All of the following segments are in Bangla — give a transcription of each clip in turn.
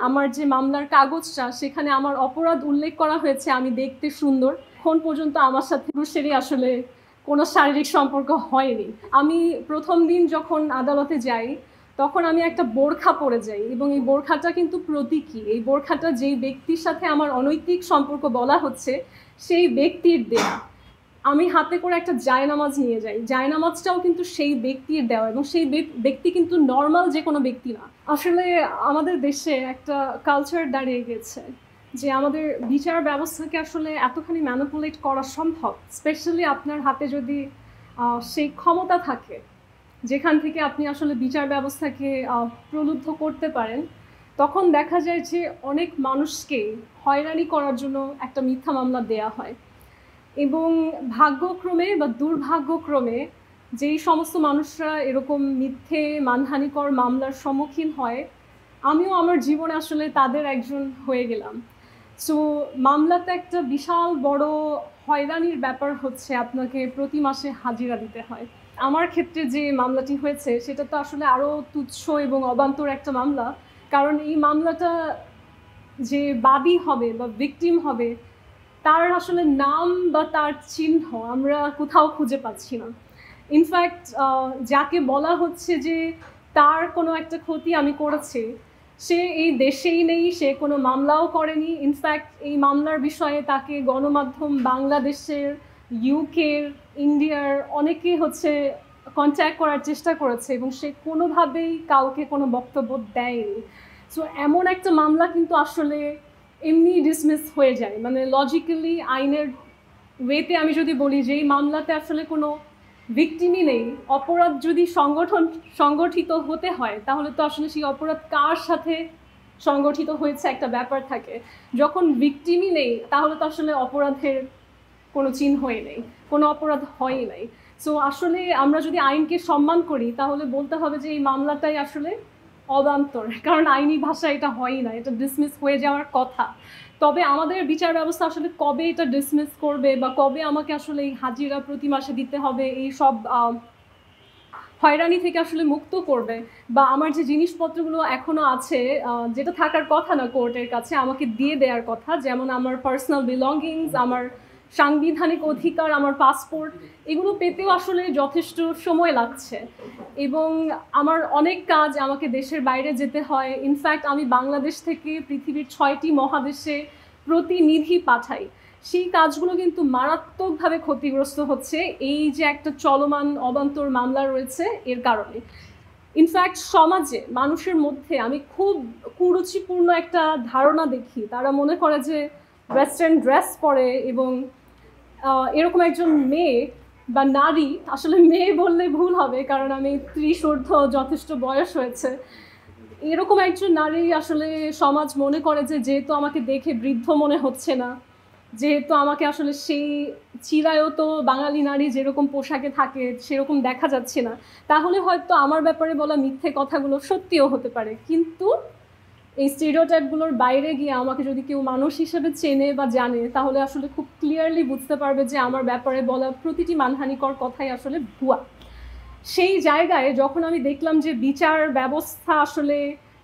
আমার যে মামলার কাগজটা সেখানে আমার অপরাধ উল্লেখ করা হয়েছে আমি দেখতে সুন্দর। এখন পর্যন্ত আমার সাথে পুরুষেরই আসলে কোনো শারীরিক সম্পর্ক হয়নি। আমি প্রথম দিন যখন আদালতে যাই তখন আমি একটা বোরখা পরে যাই এবং এই বোরখাটা কিন্তু প্রতীকী। এই বোরখাটা যেই ব্যক্তির সাথে আমার অনৈতিক সম্পর্ক বলা হচ্ছে সেই ব্যক্তির দেয়া। আমি হাতে করে একটা জায়নামাজ নিয়ে যাই, জায়নামাজটাও কিন্তু সেই ব্যক্তির দেওয়া এবং সেই ব্যক্তি কিন্তু নর্মাল যে কোনো ব্যক্তি না। আসলে আমাদের দেশে একটা কালচার দাঁড়িয়ে গেছে যে আমাদের বিচার ব্যবস্থাকে আসলে এতখানি ম্যানিপুলেট করা সম্ভব, স্পেশালি আপনার হাতে যদি সেই ক্ষমতা থাকে যেখান থেকে আপনি আসলে বিচার ব্যবস্থাকে প্রলুব্ধ করতে পারেন, তখন দেখা যায় যে অনেক মানুষকে হয়রানি করার জন্য একটা মিথ্যা মামলা দেয়া হয়। এবং ভাগ্যক্রমে বা দুর্ভাগ্যক্রমে যেই সমস্ত মানুষরা এরকম মিথ্যে মানহানিকর মামলার সম্মুখীন হয়, আমিও আমার জীবনে আসলে তাদের একজন হয়ে গেলাম। সো মামলাতে একটা বিশাল বড় হয়রানির ব্যাপার হচ্ছে আপনাকে প্রতি মাসে হাজিরা দিতে হয়। আমার ক্ষেত্রে যে মামলাটি হয়েছে সেটা তো আসলে আরও তুচ্ছ এবং অবান্তর একটা মামলা, কারণ এই মামলাটা যে বাদী হবে বা ভিকটিম হবে তার আসলে নাম বা তার চিহ্ন আমরা কোথাও খুঁজে পাচ্ছি না। ইনফ্যাক্ট যাকে বলা হচ্ছে যে তার কোনো একটা ক্ষতি আমি করেছি, সে এই দেশেই নেই, সে কোনো মামলাও করেনি। ইনফ্যাক্ট এই মামলার বিষয়ে তাকে গণমাধ্যম বাংলাদেশের, ইউকের, ইন্ডিয়ার অনেকে কন্ট্যাক্ট করার চেষ্টা করেছে এবং সে কোনোভাবেই কাউকে কোনো বক্তব্য দেয়নি। সো এমন একটা মামলা কিন্তু আসলে এমনি ডিসমিস হয়ে যায়, মানে লজিক্যালি আইনের ওয়েতে আমি যদি বলি যে এই মামলাতে আসলে কোনো ভিকটিমই নেই। অপরাধ যদি সংগঠিত হতে হয় তাহলে তো আসলে সেই অপরাধ কার সাথে সংগঠিত হয়েছে একটা ব্যাপার থাকে। যখন ভিকটিমই নেই তাহলে তো আসলে অপরাধের কোনো চিহ্নই নেই, কোনো অপরাধ হয়ই নাই। সো আসলে আমরা যদি আইনকে সম্মান করি তাহলে বলতে হবে যে এই মামলাটাই আসলে অবান্তর, কারণ আইনি ভাষায় এটা হয়ই না, এটা ডিসমিস হয়ে যাওয়ার কথা। তবে আমাদের বিচার ব্যবস্থা আসলে কবে এটা ডিসমিস করবে বা কবে আমাকে আসলে এই হাজিরা প্রতি মাসে দিতে হবে, এই সব হয়রানি থেকে আসলে মুক্ত করবে, বা আমার যে জিনিসপত্রগুলো এখনও আছে যেটা থাকার কথা না কোর্টের কাছে আমাকে দিয়ে দেওয়ার কথা, যেমন আমার পার্সোনাল বিলঙ্গিংস, আমার সাংবিধানিক অধিকার, আমার পাসপোর্ট, এগুলো পেতেও আসলে যথেষ্ট সময় লাগছে। এবং আমার অনেক কাজ আমাকে দেশের বাইরে যেতে হয়। ইনফ্যাক্ট আমি বাংলাদেশ থেকে পৃথিবীর 6টি মহাদেশে প্রতিনিধি পাঠাই। সেই কাজগুলো কিন্তু মারাত্মকভাবে ক্ষতিগ্রস্ত হচ্ছে এই যে একটা চলমান অবান্তর মামলা রয়েছে এর কারণে। ইনফ্যাক্ট সমাজে মানুষের মধ্যে আমি খুব কুরুচিপূর্ণ একটা ধারণা দেখি, তারা মনে করে যে ওয়েস্টার্ন ড্রেস পরে এবং এরকম একজন মেয়ে বা নারী, আসলে মেয়ে বললে ভুল হবে কারণ আমি 30 ঊর্ধ্ব যথেষ্ট বয়স হয়েছে, এরকম একজন নারী আসলে সমাজ মনে করে যে যেহেতু আমাকে দেখে বৃদ্ধ মনে হচ্ছে না, যেহেতু আমাকে আসলে সেই চিরায়ত বাঙালি নারী যেরকম পোশাকে থাকে সেরকম দেখা যাচ্ছে না, তাহলে হয়তো আমার ব্যাপারে বলা মিথ্যে কথাগুলো সত্যিও হতে পারে। কিন্তু এই স্টেরিওটাইপগুলোর বাইরে গিয়ে আমাকে যদি কেউ মানুষ হিসেবে চেনে বা জানে তাহলে আসলে খুব ক্লিয়ারলি বুঝতে পারবে যে আমার ব্যাপারে বলা প্রতিটি মানহানিকর কথাই আসলে ভুয়া। সেই জায়গায় যখন আমি দেখলাম যে বিচার ব্যবস্থা আসলে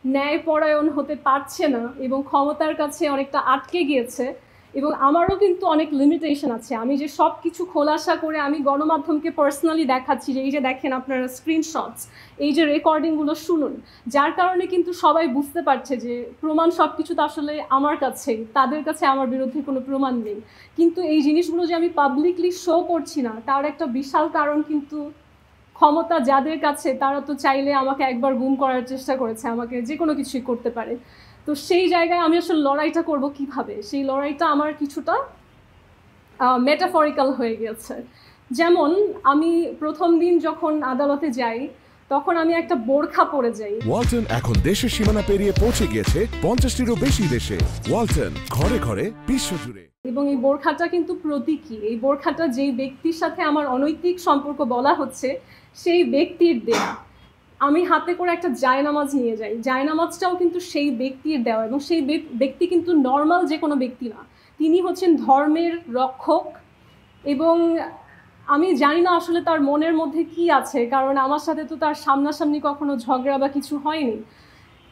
ন্যায়পরায়ণ হতে পারছে না এবং ক্ষমতার কাছে অনেকটা আটকে গিয়েছে, এবং আমারও কিন্তু অনেক লিমিটেশন আছে, আমি যে সব কিছু খোলাসা করে আমি গণমাধ্যমকে পার্সোনালি দেখাচ্ছি যে এই যে দেখেন আপনারা স্ক্রিনশটস, এই যে রেকর্ডিংগুলো শুনুন, যার কারণে কিন্তু সবাই বুঝতে পারছে যে প্রমাণ সব কিছু তো আসলে আমার কাছেই, তাদের কাছে আমার বিরুদ্ধে কোনো প্রমাণ নেই। কিন্তু এই জিনিসগুলো যে আমি পাবলিকলি শো করছি না তার একটা বিশাল কারণ কিন্তু ক্ষমতা যাদের কাছে, তারা তো চাইলে আমাকে একবার গুম করার চেষ্টা করেছে, আমাকে যে কোনো কিছুই করতে পারে। তো সেই জায়গায় আমি আসলে লড়াইটা করব কিভাবে, সেই লড়াইটা আমার কিছুটা মেটাফরিক্যাল হয়ে গেছে। যেমন আমি প্রথম দিন যখন আদালতে যাই তখন আমি একটা বোরখা পরে যাই। ওয়ালটন এখন দেশের সীমানা পেরিয়ে পৌঁছে গিয়েছে 50টিরও বেশি দেশে। ওয়ালটন, ঘরে ঘরে বিশ্বজুড়ে। এবং এই বোরখাটা কিন্তু প্রতীকী। এই বোরখাটা যেই ব্যক্তির সাথে আমার অনৈতিক সম্পর্ক বলা হচ্ছে সেই ব্যক্তির দেয়া। আমি হাতে করে একটা জায়নামাজ নিয়ে যাই, জায়নামাজটাও কিন্তু সেই ব্যক্তির দেওয়া এবং সেই ব্যক্তি কিন্তু নর্মাল যে কোনো ব্যক্তি না, তিনি হচ্ছেন ধর্মের রক্ষক। এবং আমি জানি না আসলে তার মনের মধ্যে কি আছে, কারণ আমার সাথে তো তার সামনাসামনি কখনো ঝগড়া বা কিছু হয়নি,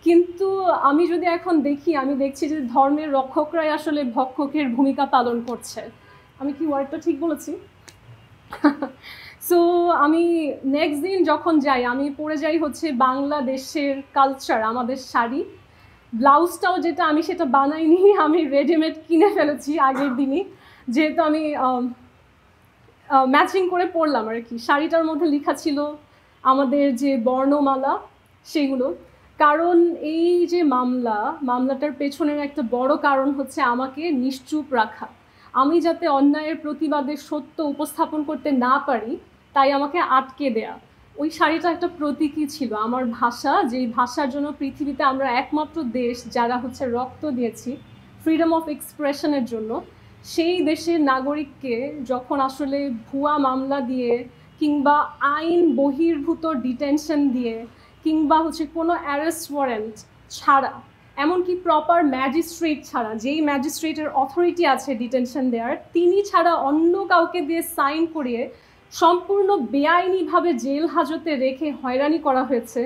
কিন্তু আমি যদি এখন দেখি, আমি দেখছি যে ধর্মের রক্ষকরাই আসলে ভক্ষকের ভূমিকা পালন করছে। আমি কি ওয়ার্ডটা ঠিক বলেছি? সো আমি নেক্সট দিন যখন যাই, আমি পরে যাই হচ্ছে বাংলাদেশের কালচার, আমাদের শাড়ি। ব্লাউজটাও যেটা আমি সেটা বানাইনি, আমি রেডিমেড কিনে ফেলেছি আগের দিনই, যেহেতু আমি ম্যাচিং করে পরলাম আর কি। শাড়িটার মধ্যে লেখা ছিল আমাদের যে বর্ণমালা সেগুলো। কারণ এই যে মামলাটার পেছনের একটা বড় কারণ হচ্ছে আমাকে নিশ্চুপ রাখা। আমি যাতে অন্যায়ের প্রতিবাদে সত্য উপস্থাপন করতে না পারি, তাই আমাকে আটকে দেয়া। ওই শাড়িটা একটা প্রতীকই ছিল আমার ভাষা, যেই ভাষার জন্য পৃথিবীতে আমরা একমাত্র দেশ যারা হচ্ছে রক্ত দিয়েছি ফ্রিডম অফ এক্সপ্রেশনের জন্য। সেই দেশের নাগরিককে যখন আসলে ভুয়া মামলা দিয়ে কিংবা আইন বহির্ভূত ডিটেনশন দিয়ে কিংবা হচ্ছে কোনো অ্যারেস্ট ওয়ারেন্ট ছাড়া, এমনকি প্রপার ম্যাজিস্ট্রেট ছাড়া, যেই ম্যাজিস্ট্রেটের অথরিটি আছে ডিটেনশন দেওয়ার, তিনি ছাড়া অন্য কাউকে দিয়ে সাইন করিয়ে সম্পূর্ণ বেআইনিভাবে জেল হাজতে রেখে হয়রানি করা হয়েছে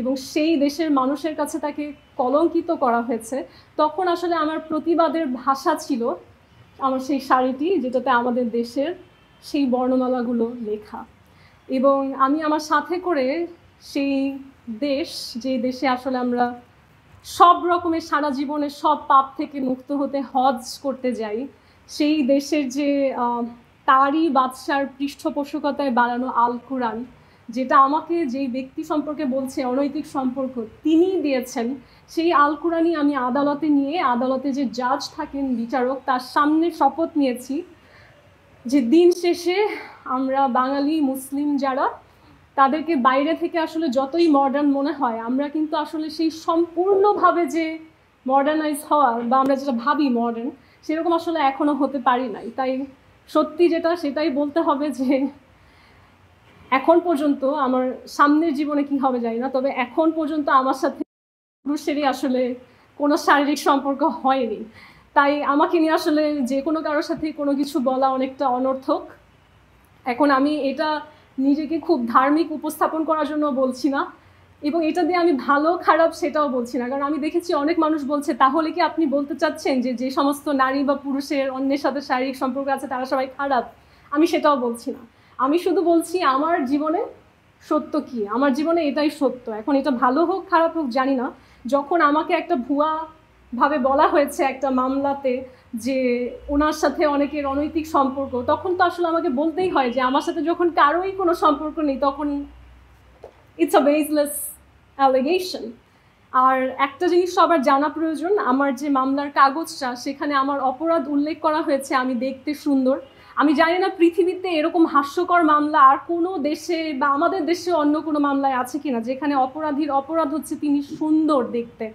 এবং সেই দেশের মানুষের কাছে তাকে কলঙ্কিত করা হয়েছে, তখন আসলে আমার প্রতিবাদের ভাষা ছিল আমার সেই শাড়িটি, যেটাতে আমাদের দেশের সেই বর্ণমালাগুলো লেখা। এবং আমি আমার সাথে করে সেই দেশ, যে দেশে আসলে আমরা সব রকমের সারা জীবনের সব পাপ থেকে মুক্ত হতে হজ করতে যাই, সেই দেশের যে তারই বাদশার পৃষ্ঠপোষকতায় বানানো আল কোরআন, যেটা আমাকে যেই ব্যক্তি সম্পর্কে বলছে অনৈতিক সম্পর্ক তিনি দিয়েছেন, সেই আল কোরআনই আমি আদালতে নিয়ে, আদালতে যে জাজ থাকেন বিচারক, তার সামনে শপথ নিয়েছি যে দিন শেষে আমরা বাঙালি মুসলিম যারা, তাদেরকে বাইরে থেকে আসলে যতই মডার্ন মনে হয়, আমরা কিন্তু আসলে সেই সম্পূর্ণভাবে যে মডার্নাইজ হওয়া বা আমরা যেটা ভাবি মডার্ন, সেরকম আসলে এখনও হতে পারি নাই। তাই সত্যি যেটা সেটাই বলতে হবে যে এখন পর্যন্ত, আমার সামনের জীবনে কি হবে জানি না, তবে এখন পর্যন্ত আমার সাথে পুরুষেরই আসলে কোনো শারীরিক সম্পর্ক হয়নি। তাই আমাকে নিয়ে আসলে যে কোনো কারোর সাথে কোনো কিছু বলা অনেকটা অনর্থক। এখন আমি এটা নিজেকে খুব ধার্মিক উপস্থাপন করার জন্য বলছি না, এবং এটা দিয়ে আমি ভালো খারাপ সেটাও বলছি না। কারণ আমি দেখেছি অনেক মানুষ বলছে, তাহলে কি আপনি বলতে চাচ্ছেন যে যে সমস্ত নারী বা পুরুষের অন্যের সাথে শারীরিক সম্পর্ক আছে তারা সবাই খারাপ? আমি সেটাও বলছি না। আমি শুধু বলছি আমার জীবনে সত্য কি, আমার জীবনে এটাই সত্য। এখন এটা ভালো হোক খারাপ হোক জানি না, যখন আমাকে একটা ভুয়াভাবে বলা হয়েছে একটা মামলাতে যে ওনার সাথে অনেকের অনৈতিক সম্পর্ক, তখন তো আসলে আমাকে বলতেই হয় যে আমার সাথে যখন কারোই কোনো সম্পর্ক নেই, তখন ইটস আ বেসলেস অ্যালিগেশন। আর একটা জিনিস সবার জানা প্রয়োজন, আমার যে মামলার কাগজটা, সেখানে আমার অপরাধ উল্লেখ করা হয়েছে আমি দেখতে সুন্দর। আমি জানি না পৃথিবীতে এরকম হাস্যকর মামলা আর কোনো দেশে বা আমাদের দেশে অন্য কোনো মামলায় আছে কিনা, যেখানে অপরাধীর অপরাধ হচ্ছে তিনি সুন্দর দেখতে।